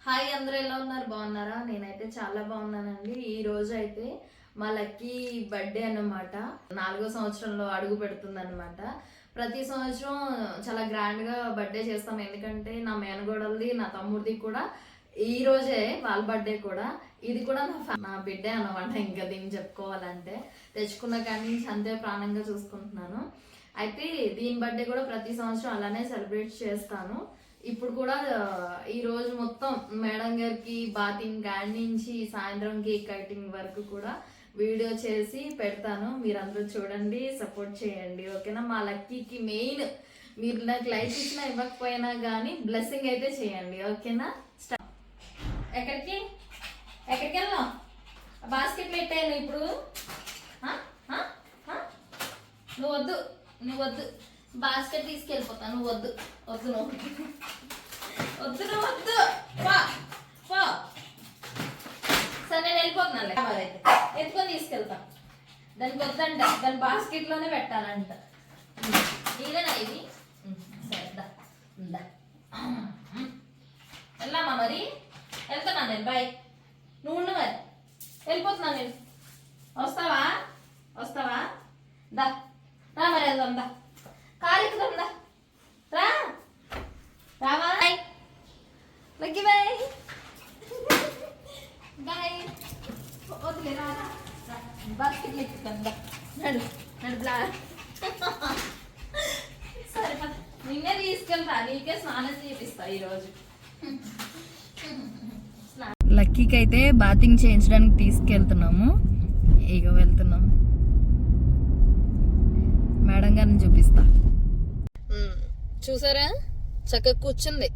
Hi, అందరూ ఎలా ఉన్నారు? బాగున్నారా? నేనైతే చాలా బాగున్నానండి. ఈ రోజు అయితే మా లక్కీ బర్త్డే అన్నమాట. 4వ సంవత్సరంలో అడుగు పెడుతుంది అనమాట. ప్రతి సంవత్సరం చాలా గ్రాండ్గా బర్త్డే చేస్తాం. ఎందుకంటే నా మేనగోడలది, నా తమ్ముడిది కూడా ఈ రోజే వాళ్ళ బర్త్డే కూడా. ఇది కూడా నా బిడ్డే అన్నమాట. ఇంకా దీన్ని చెప్పుకోవాలంటే తెచ్చుకున్న కాడి నుంచి అంతే ప్రాణంగా చూసుకుంటున్నాను. అయితే దీని బర్త్డే కూడా ప్రతి సంవత్సరం అలానే సెలబ్రేట్ చేస్తాను. ఇప్పుడు కూడా ఈ రోజు మొత్తం మేడం గారికి బాతింగ్ కాడి నుంచి సాయంత్రం కేక్ కటింగ్ వరకు కూడా వీడియో చేసి పెడతాను. మీరందరూ చూడండి, సపోర్ట్ చేయండి, ఓకేనా? మా లక్కీకి మెయిన్ మీరు నాకు లైక్ ఇచ్చినా ఇవ్వకపోయినా కానీ బ్లెస్సింగ్ అయితే చేయండి, ఓకేనా? ఎక్కడికి ఎక్కడికి వెళ్దాం? బాస్కెట్ పెట్టాను ఇప్పుడు. నువ్వు వద్దు, నువ్వు వద్దు, బాస్కెట్ తీసుకెళ్ళిపోతా. నువ్వు వద్దు వద్దు, నువ్వు వద్దు, నువ్వు వద్దు, పో. సరే నేను వెళ్ళిపోతున్నాను. అయితే ఎత్తుకొని తీసుకెళ్తా. దానికి వద్దంట, దాని బాస్కెట్లోనే పెట్టాలంట. ఇదేనా ఇది? సరే వెళ్దామా మరి? వెళ్తున్నా నేను. బాయ్. నువ్వు ఉండు మరి, వెళ్ళిపోతున్నా నేను. వస్తావా? వస్తావా? దా రా మరి, వెళ్దాం. దా కారు ఎక్కుదాం. దా రా. రావా? Lucky boy. బాయ్. వదిలే రా. బాస్కెట్లు ఎక్కుతాను. దా నడు నడుపులా. సరే పద, నిన్నే తీసుకెళ్తా. నీకే స్నానం చేపిస్తా ఈరోజు. లక్కీకి అయితే బాతింగ్ చేయించడానికి తీసుకెళ్తున్నాము. ఇక వెళ్తున్నాము. మేడం గారిని చూపిస్తా. చూసారా, చక్కగా కూర్చుంది.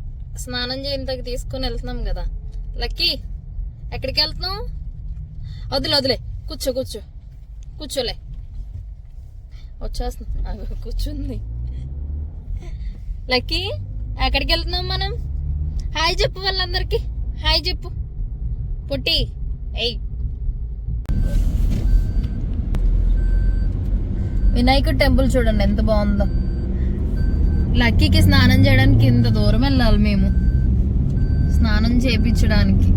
స్నానం చేయడానికి తీసుకుని వెళ్తున్నాం కదా. లక్కీ ఎక్కడికి వెళ్తున్నాం? వదిలే వదిలే, కూర్చో కూర్చో, కూర్చోలే. వచ్చేస్తున్నా, కూర్చుంది. లక్కీ ఎక్కడికి వెళ్తున్నాం మనం? హాయ్ చెప్పు వాళ్ళందరికి. హాయ్ చెప్పు పొట్టి. ఎయ్, వినాయకుడు టెంపుల్ చూడండి ఎంత బాగుందో. లక్కీకి స్నానం చేయడానికి ఇంత దూరం వెళ్ళాలి మేము, స్నానం చేయించడానికి.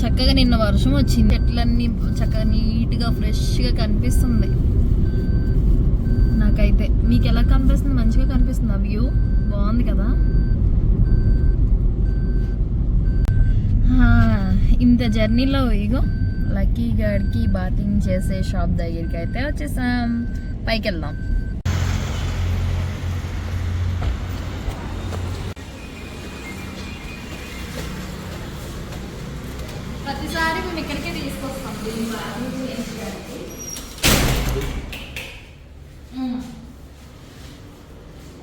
చక్కగా నిన్న వర్షం వచ్చింది, చెట్లన్నీ చక్కగా నీట్గా ఫ్రెష్గా కనిపిస్తుంది నాకైతే. మీకు ఎలా కనిపిస్తుంది? మంచిగా కనిపిస్తుంది. ఆ వ్యూ బాగుంది కదా. ఇంత జర్నీలో ఇగో లక్కీ గాడికి బాతింగ్ చేసే షాప్ దగ్గరికి అయితే వచ్చేసాం. పైకి వెళ్దాం. ప్రతిసారి మేము ఇక్కడికే తీసుకొస్తాం దీన్ని బాతింగ్ చేయించడానికి.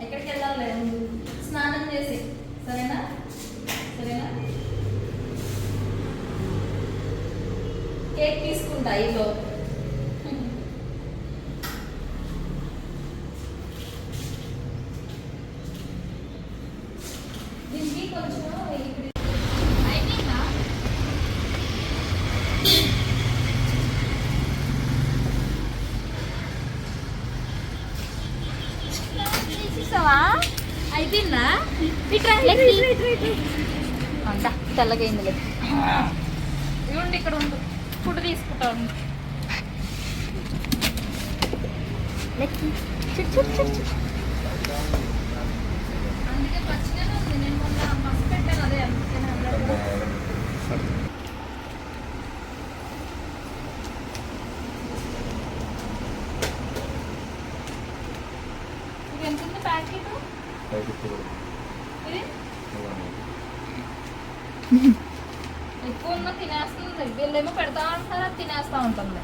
ఎక్కడికి వెళ్ళాలి? స్నానం చేసి. సరేనా? సరేనా? కేక్ తీసుకుంటా ఇలో. దీనికి కొంచెం అయిపోయిందా? అయిపోయిందా? అంతా తెల్లగైంది. ఇవ్వండి, ఇక్కడ ఉండు, ఫుడ్ తీసుకుంటా ఉండు. అందుకే పచ్చిగానే ఉంది. నేను మొన్న మస్తు పెట్టాను, అదే అందుకనే. ఎంత ఉంది ప్యాకెట్? ఎక్కువ ఉన్న తినేస్తుంది. వీళ్ళేమో పెడతా ఉంటారు, అది తినేస్తూ ఉంటుంది.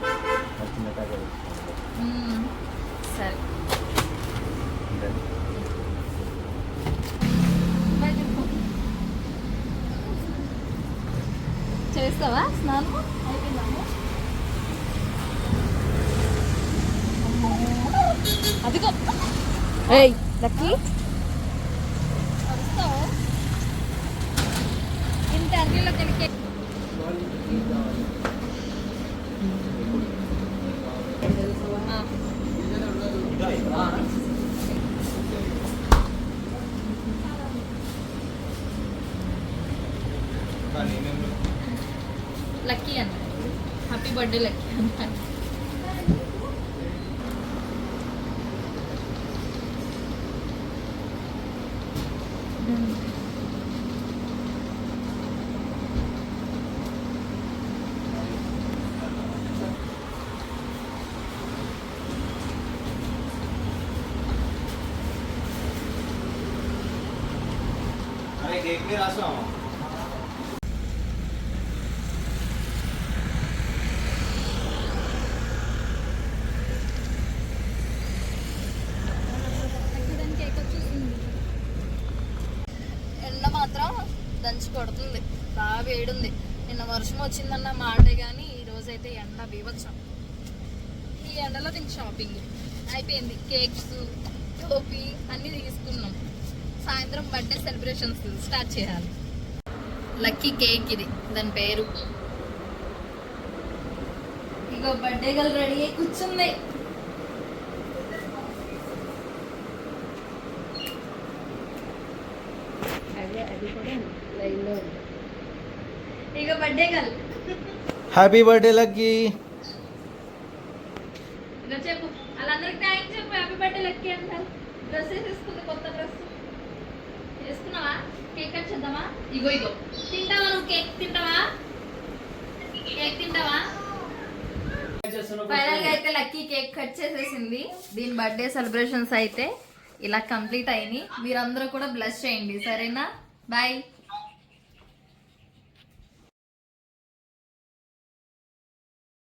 సరే చేస్తావా స్నానం? అయిపోయిందాము. అదిగో ఏయ్ లక్కీ, వస్తావు? ఇంత అర్లీలో తిరిగే లక్కీ అన్న హ్యాపీ బర్త్డే లక్కీ అన్న. केक में रास्ता ఎండ మాత్రం దంచి కొడుతుంది, బాగా వేడుంది. నిన్న వర్షం వచ్చిందన్న మాటే కానీ ఈ రోజైతే ఎండ బీభత్సం. ఈ ఎండలో దీనికి షాపింగ్ అయిపోయింది. కేక్స్, టోపీ అన్నీ తీసుకున్నాం. సాయంత్రం బర్త్డే సెలబ్రేషన్స్ స్టార్ట్ చేయాలి. లక్కీ కేక్ ఇది, దాని పేరు. ఇగో బర్త్డే గల్ రెడీ అయి కూర్చుంది. ఇక బర్త్డే గల్ हैप्पी बर्थडे लकी ఇక చెప్పు, వాళ్ళందరికి థ్యాంక్స్ చెప్పు. హ్యాపీ బర్త్డే లక్కీ అంటారు. డ్రెస్ వేసేసుకుంది, కొత్త డ్రెస్ వేసుకున్నావా? కేక్ కట్ చేద్దామా? ఇగో ఇగో తింటావా? నువ్వు కేక్ తింటావా? కేక్ తింటావా? ఫైనల్ గా అయితే లక్కీ కేక్ కట్ చేసేసింది. దీని బర్త్డే సెలబ్రేషన్స్ అయితే ఇలా కంప్లీట్ అయినాయి. మీరందరూ కూడా బ్లెస్ చేయండి, సరేనా? బాయ్.